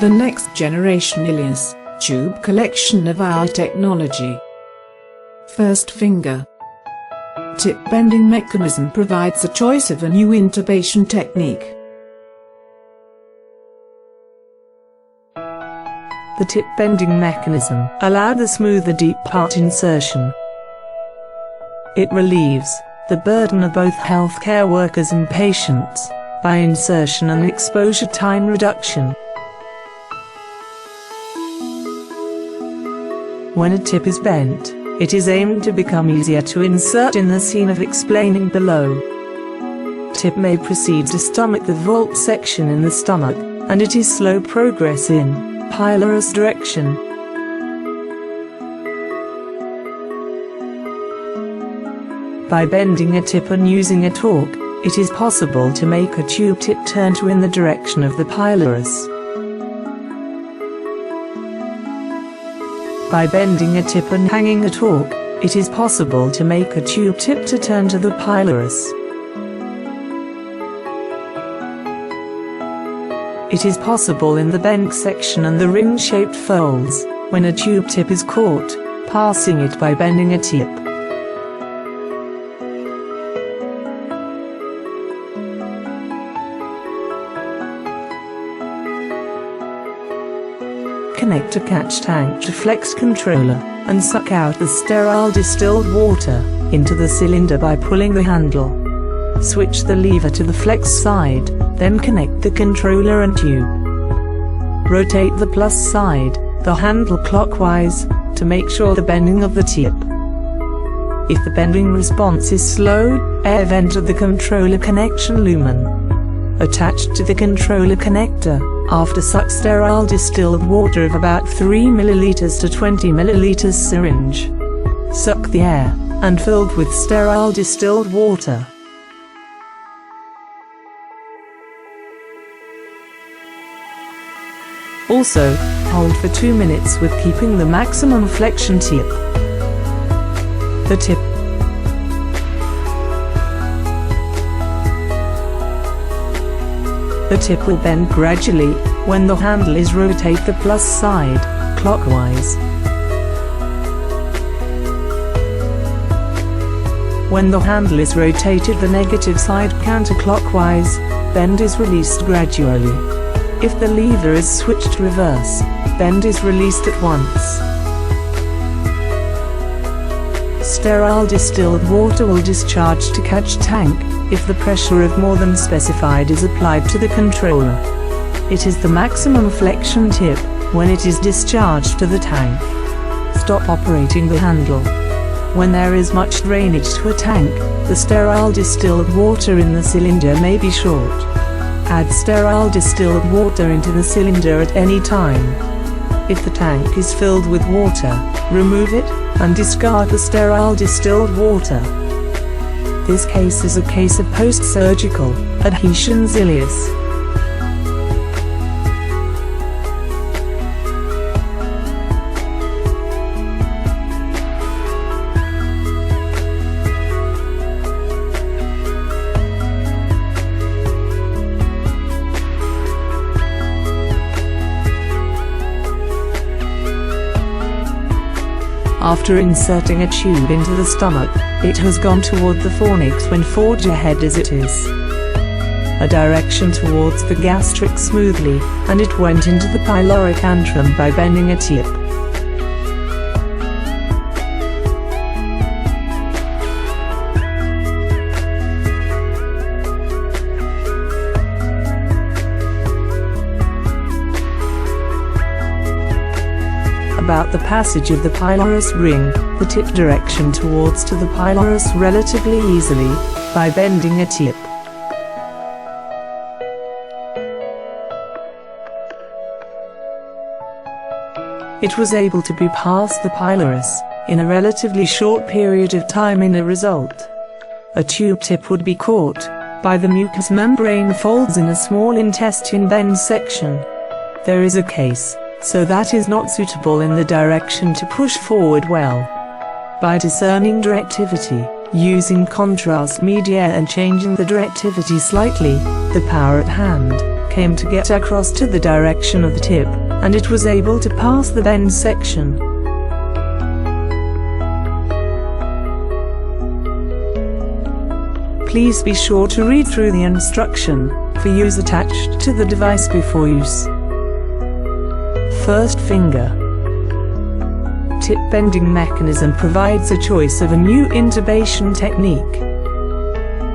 The next generation Ileus tube collection of our technology. First finger tip bending mechanism provides a choice of a new intubation technique. The tip bending mechanism allows the smoother deep part insertion. It relieves the burden of both healthcare workers and patients by insertion and exposure time reduction. When a tip is bent, it is aimed to become easier to insert in the scene of explaining below. Tip may proceed to stomach the vault section in the stomach, and it is slow progress in pylorus direction. By bending a tip and using a torque, it is possible to make a tube tip turn in the direction of the pylorus. By bending a tip and hanging a torque, it is possible to make a tube tip to turn to the pylorus. It is possible in the bent section and the ring-shaped folds, when a tube tip is caught, passing it by bending a tip. Connect a catch tank to flex controller, and suck out the sterile distilled water into the cylinder by pulling the handle. Switch the lever to the flex side, then connect the controller and tube. Rotate the plus side, the handle clockwise, to make sure the bending of the tip. If the bending response is slow, air vent of the controller connection lumen. Attached to the controller connector, after suck sterile distilled water of about 3 ml to 20 ml syringe. Suck the air, and filled with sterile distilled water. Also, hold for 2 minutes with keeping the maximum flexion tip. The tip will bend gradually when the handle is rotate the plus side clockwise. When the handle is rotated the negative side counterclockwise, bend is released gradually. If the lever is switched reverse, bend is released at once. Sterile distilled water will discharge to catch tank if the pressure of more than specified is applied to the controller. It is the maximum flexion tip when it is discharged to the tank. Stop operating the handle. When there is much drainage to a tank, the sterile distilled water in the cylinder may be short. Add sterile distilled water into the cylinder at any time. If the tank is filled with water, remove it, and discard the sterile distilled water. This case is a case of post-surgical adhesions Ileus. After inserting a tube into the stomach, it has gone toward the fornix when forge ahead as it is. A direction towards the gastric smoothly, and it went into the pyloric antrum by bending a tip. About the passage of the pylorus ring, the tip direction towards to the pylorus relatively easily, by bending a tip. It was able to be past the pylorus, in a relatively short period of time in a result. A tube tip would be caught, by the mucous membrane folds in a small intestine bend section. There is a case, so that is not suitable in the direction to push forward well. By discerning directivity, using contrast media and changing the directivity slightly, the power at hand came to get across to the direction of the tip, and it was able to pass the bend section. Please be sure to read through the instruction for use attached to the device before use. First finger. Tip bending mechanism provides a choice of a new intubation technique.